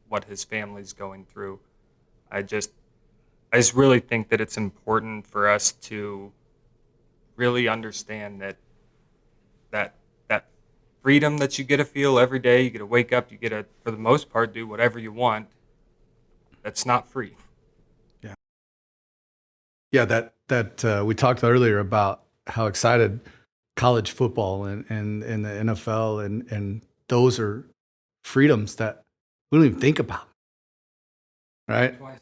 what his family's going through. I just really think that it's important for us to really understand that freedom that you get to feel every day. You get to wake up. You get to, for the most part, do whatever you want. That's not free. Yeah, that we talked earlier about how excited college football and the NFL and those are freedoms that we don't even think about, right? Twice.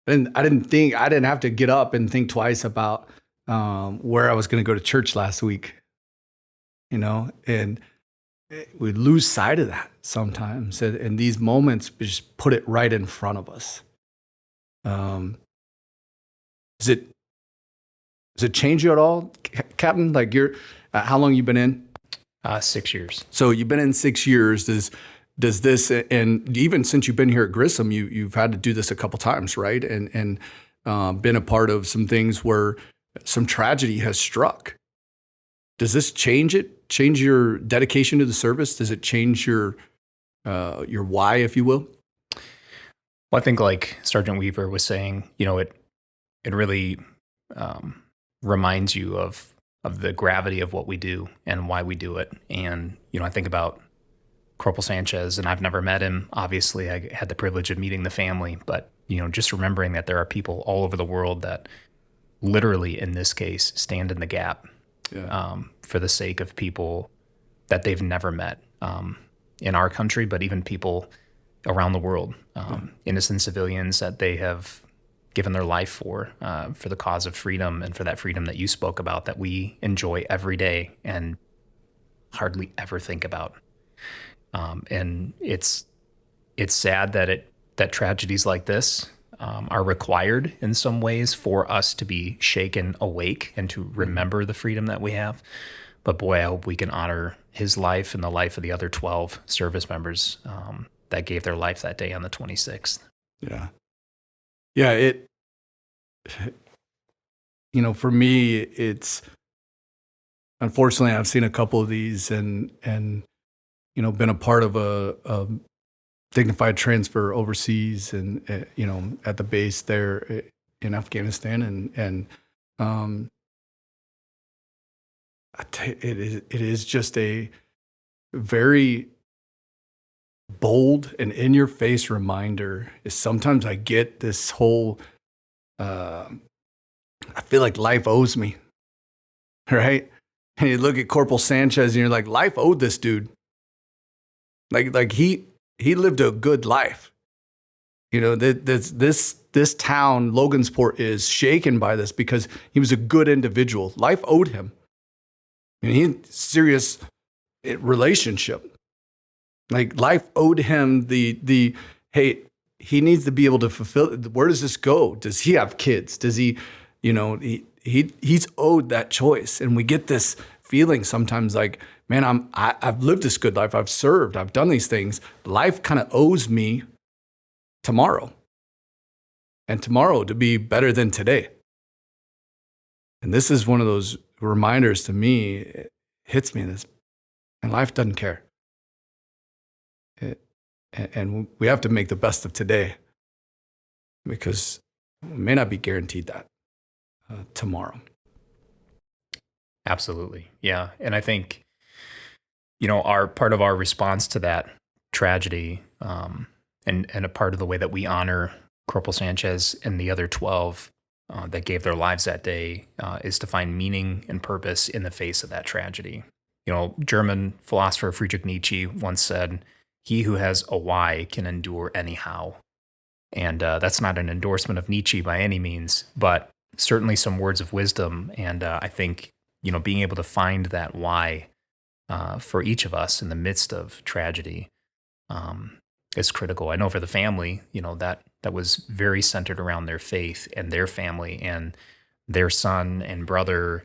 And I didn't have to get up and think twice about where I was going to go to church last week, and we lose sight of that sometimes. And these moments just put it right in front of us. Does it change you at all, Captain? Like how long you been in? 6 years. So you've been in 6 years. Does this, and even since you've been here at Grissom, you've had to do this a couple times, right? And been a part of some things where some tragedy has struck. Does this change it? Change your dedication to the service? Does it change your why, if you will? Well, I think like Sergeant Weaver was saying, it really reminds you of the gravity of what we do and why we do it. And, I think about Corporal Sanchez, and I've never met him. Obviously, I had the privilege of meeting the family, but, just remembering that there are people all over the world that literally, in this case, stand in the gap for the sake of people that they've never met in our country, but even people around the world, innocent civilians that they have given their life for the cause of freedom and for that freedom that you spoke about that we enjoy every day and hardly ever think about. And it's sad that tragedies like this are required in some ways for us to be shaken awake and to remember the freedom that we have. But boy, I hope we can honor his life and the life of the other 12 service members that gave their life that day on the 26th. Yeah. Yeah, for me, it's, unfortunately, I've seen a couple of these and been a part of a dignified transfer overseas and, at the base there in Afghanistan. And it is just a very bold and in-your-face reminder. Is sometimes I get this whole, I feel like life owes me, right? And you look at Corporal Sanchez and you're like, life owed this dude. Like he lived a good life. This town, Logansport, is shaken by this because he was a good individual. Life owed him. And he had serious relationship. Like life owed him the hey, he needs to be able to fulfill. Where does this go? Does he have kids? Does he, he's owed that choice. And we get this feeling sometimes like, man, I've lived this good life. I've served. I've done these things. Life kind of owes me tomorrow. And tomorrow to be better than today. And this is one of those reminders to me. It hits me this, and life doesn't care. And we have to make the best of today because we may not be guaranteed that tomorrow. Absolutely. Yeah. And I think, our part of our response to that tragedy, and a part of the way that we honor Corporal Sanchez and the other 12 that gave their lives that day is to find meaning and purpose in the face of that tragedy. German philosopher Friedrich Nietzsche once said, "He who has a why can endure anyhow." And that's not an endorsement of Nietzsche by any means, but certainly some words of wisdom. And I think, being able to find that why for each of us in the midst of tragedy is critical. I know for the family, that was very centered around their faith and their family and their son and brother,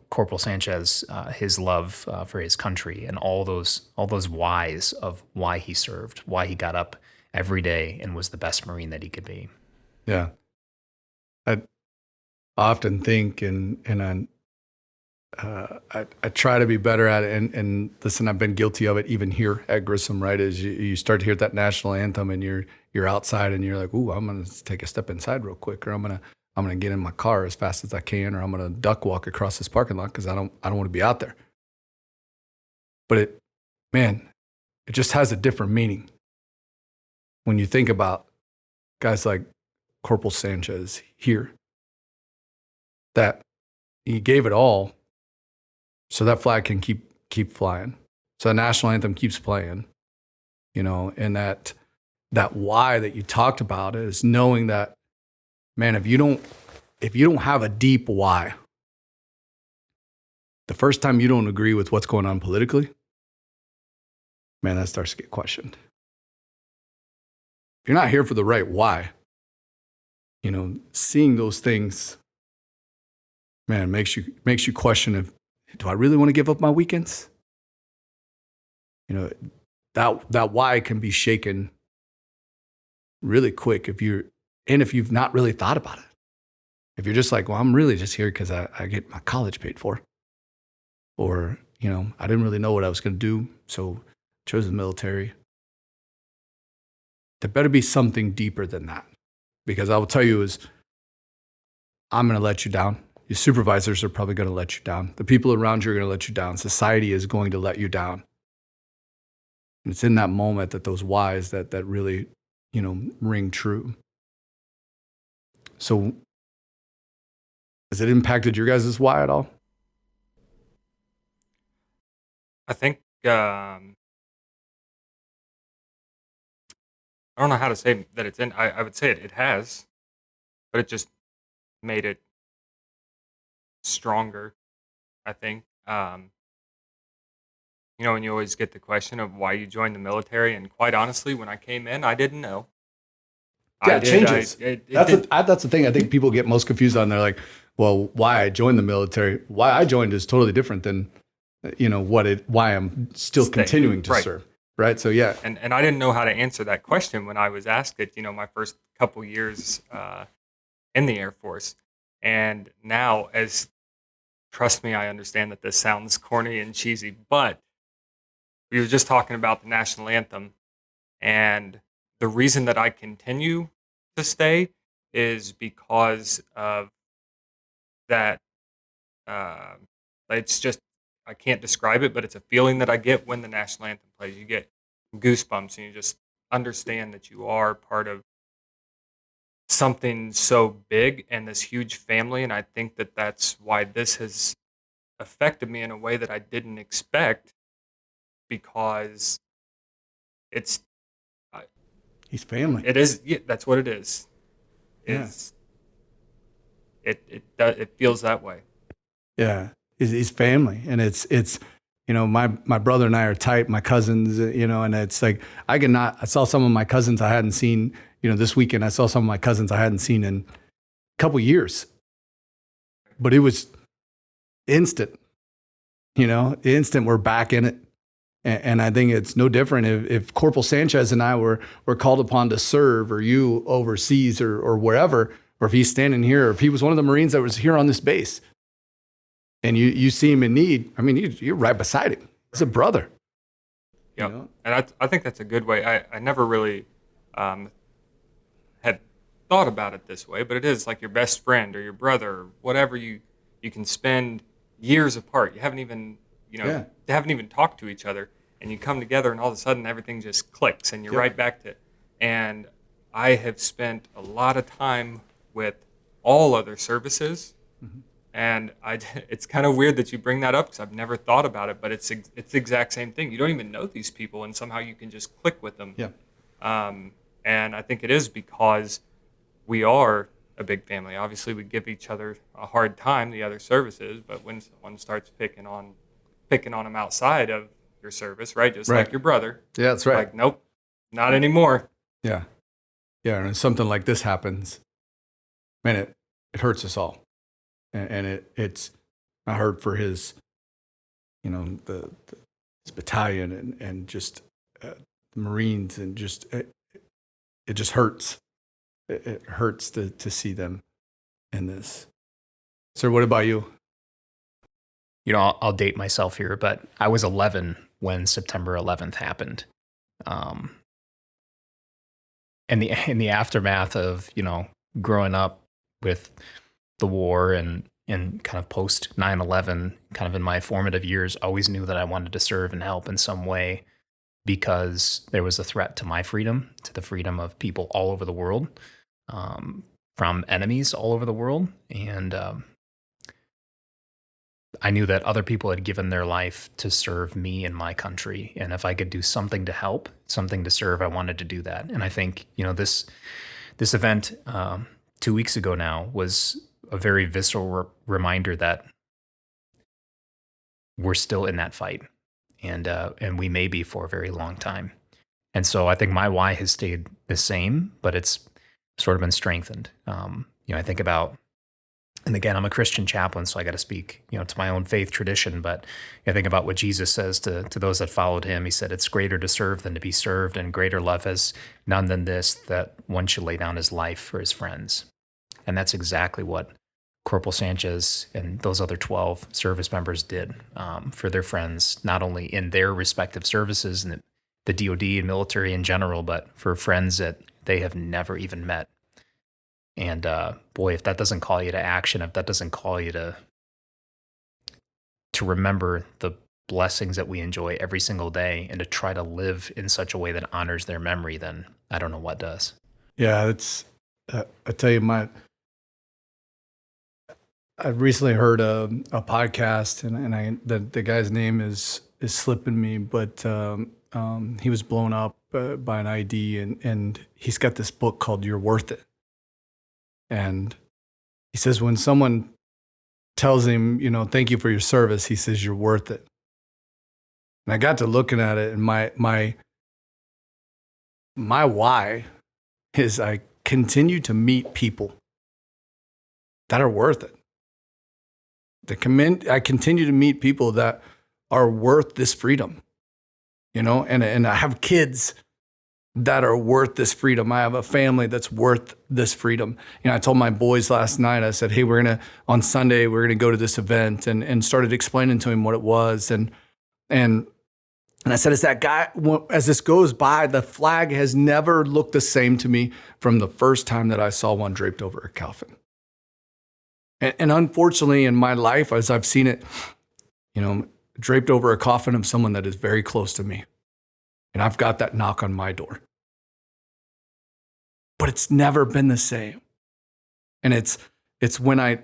Corporal Sanchez, his love for his country, and all those whys of why he served, why he got up every day and was the best Marine that he could be. Yeah. I often think, and I try to be better at it. And listen, I've been guilty of it even here at Grissom, right? As you start to hear that national anthem and you're outside and you're like, ooh, I'm going to take a step inside real quick, or I'm going to get in my car as fast as I can, or I'm going to duck walk across this parking lot because I don't want to be out there. But it just has a different meaning when you think about guys like Corporal Sanchez here, that he gave it all so that flag can keep flying, so the national anthem keeps playing, and that why that you talked about is knowing that, man, if you don't have a deep why, the first time you don't agree with what's going on politically, man, that starts to get questioned. If you're not here for the right why, seeing those things, man, makes you question, if do I really want to give up my weekends? That why can be shaken really quick if you've not really thought about it. If you're just like, well, I'm really just here because I get my college paid for, or I didn't really know what I was going to do, so I chose the military. There better be something deeper than that, because I will tell you I'm going to let you down. Your supervisors are probably going to let you down. The people around you are going to let you down. Society is going to let you down. And it's in that moment that those whys that really, ring true. So has it impacted your guys' why at all? I think, I don't know how to say that it's in. I would say it has, but it just made it stronger, I think. And you always get the question of why you joined the military, and quite honestly, when I came in, I didn't know. Yeah, it changes. That's the thing I think people get most confused on. They're like, well, why I joined the military, why I joined is totally different than, why I'm still continuing to serve. Right. So, yeah. And I didn't know how to answer that question when I was asked it, my first couple years in the Air Force. And now, trust me, I understand that this sounds corny and cheesy, but we were just talking about the national anthem. And the reason that I continue to stay is because of that. It's just, I can't describe it, but it's a feeling that I get when the national anthem plays. You get goosebumps and you just understand that you are part of something so big and this huge family. And I think that that's why this has affected me in a way that I didn't expect, because it's he's family. It is. Yeah, that's what it is. It's, it feels that way. Yeah. He's family. And it's my brother and I are tight, my cousins, and it's like, I saw some of my cousins I hadn't seen, this weekend. I saw some of my cousins I hadn't seen in a couple years, but it was instant, instant. We're back in it. And I think it's no different if Corporal Sanchez and I were called upon to serve, or you overseas or wherever, or if he's standing here, or if he was one of the Marines that was here on this base and you see him in need, I mean, you're right beside him. He's a brother. Yeah. And I think that's a good way. I never really had thought about it this way, but it is like your best friend or your brother, or whatever you you can spend years apart. You haven't even, they haven't even talked to each other, and you come together, and all of a sudden everything just clicks, and you're right back to it. And I have spent a lot of time with all other services, and it's kind of weird that you bring that up because I've never thought about it, but it's the exact same thing. You don't even know these people, and somehow you can just click with them. Yeah. And I think it is because we are a big family. Obviously, we give each other a hard time, the other services, but when someone starts picking on them outside of your service, right? Just like your brother. Yeah, that's right. Like, nope, not anymore. Yeah. Yeah, and something like this happens, man, it hurts us all. And it's, I heard for his, his battalion and just the Marines, and just, it just hurts. It hurts to see them in this. Sir, what about you? I'll date myself here, but I was 11 when September 11th happened. In the aftermath of, growing up with the war and kind of post 9/11, kind of in my formative years, always knew that I wanted to serve and help in some way because there was a threat to my freedom, to the freedom of people all over the world, from enemies all over the world. And I knew that other people had given their life to serve me and my country. And if I could do something to help, something to serve, I wanted to do that. And I think, this event 2 weeks ago now was a very visceral reminder that we're still in that fight, and we may be for a very long time. And so I think my why has stayed the same, but it's sort of been strengthened. I think about, and again, I'm a Christian chaplain, so I got to speak, to my own faith tradition. But I think about what Jesus says to those that followed him. He said, "It's greater to serve than to be served, and greater love has none than this, that one should lay down his life for his friends." And that's exactly what Corporal Sanchez and those other 12 service members did for their friends, not only in their respective services and the DoD and military in general, but for friends that they have never even met. And boy, if that doesn't call you to action, if that doesn't call you to remember the blessings that we enjoy every single day and to try to live in such a way that honors their memory, then I don't know what does. Yeah, it's, I tell you, I recently heard a podcast, and the guy's name is slipping me, but he was blown up by an ID, and he's got this book called "You're Worth It." And he says when someone tells him, "Thank you for your service," he says, "You're worth it." And I got to looking at it, and my why is I continue to meet people that are worth it. I continue to meet people that are worth this freedom, and I have kids that are worth this freedom. I have a family that's worth this freedom. I told my boys last night, I said, "Hey, on Sunday, we're going to go to this event," and started explaining to him what it was. And I said, as this goes by, the flag has never looked the same to me from the first time that I saw one draped over a coffin. And unfortunately, in my life, as I've seen it, draped over a coffin of someone that is very close to me, and I've got that knock on my door. But it's never been the same. And it's when I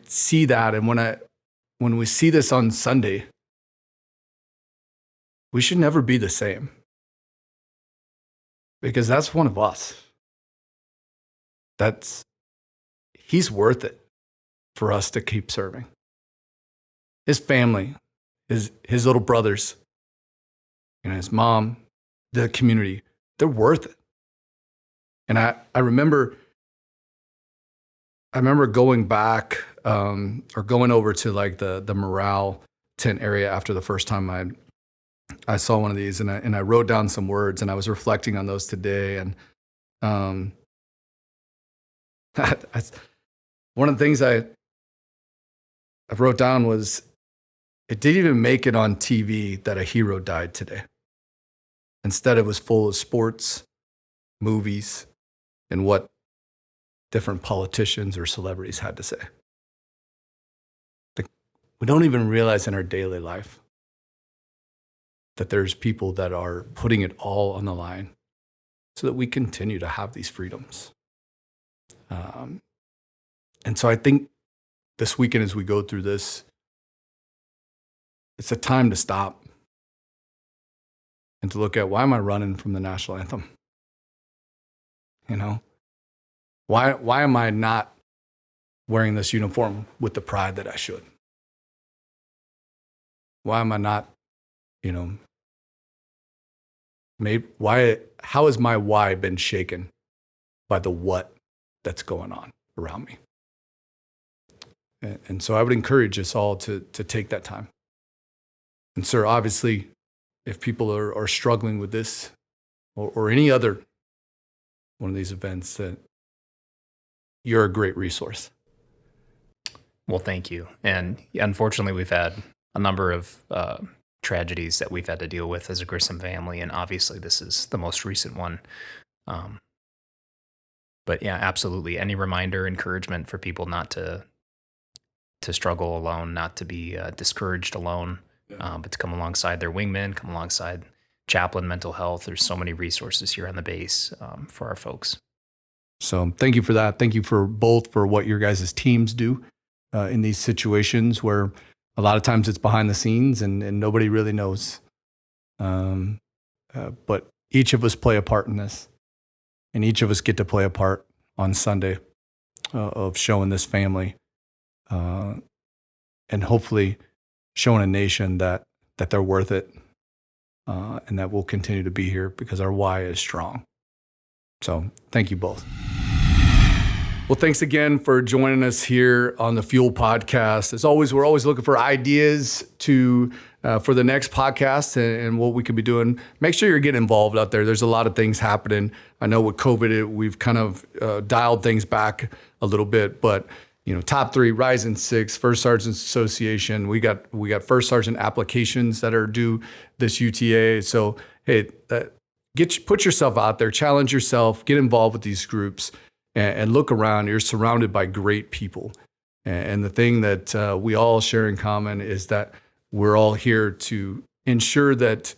see that, and when we see this on Sunday, we should never be the same. Because that's one of us. He's worth it for us to keep serving. His family, his little brothers, his mom, the community, they're worth it. And I remember going back or going over to like the morale tent area after the first time I saw one of these, and I wrote down some words, and I was reflecting on those today. And one of the things I wrote down was, it didn't even make it on TV that a hero died today. Instead, it was full of sports, movies, and what different politicians or celebrities had to say. we don't even realize in our daily life that there's people that are putting it all on the line so that we continue to have these freedoms. And so I think this weekend, as we go through this, it's a time to stop and to look at, why am I running from the national anthem? You know, why am I not wearing this uniform with the pride that I should? Why am I not, you know, how has my why been shaken by the what that's going on around me? And so I would encourage us all to take that time. And sir, obviously, if people are struggling with this or any other one of these events, that you're a great resource. Well, thank you. And unfortunately, we've had a number of tragedies that we've had to deal with as a Grissom family, and obviously this is the most recent one. But yeah, absolutely. Any reminder, encouragement for people not to struggle alone, not to be discouraged alone, but to come alongside their wingmen, come alongside Chaplain mental health. There's so many resources here on the base for our folks. So thank you for that. Thank you for what your guys' teams do in these situations where a lot of times it's behind the scenes and nobody really knows. But each of us play a part in this, and each of us get to play a part on Sunday of showing this family and hopefully showing a nation that they're worth it and that we'll continue to be here because our why is strong. So thank you both. Well, thanks again for joining us here on the FUEL podcast. As always, we're always looking for ideas for the next podcast and what we could be doing. Make sure you're getting involved out there. There's a lot of things happening. I know with COVID, we've kind of dialed things back a little bit, but you know, top 3, Rising 6, First Sergeants Association. We got First Sergeant applications that are due this UTA. So hey, put yourself out there, challenge yourself, get involved with these groups, and look around. You're surrounded by great people. And the thing that we all share in common is that we're all here to ensure that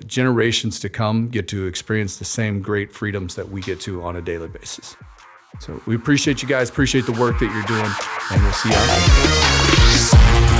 generations to come get to experience the same great freedoms that we get to on a daily basis. So we appreciate you guys, appreciate the work that you're doing, and we'll see you out there.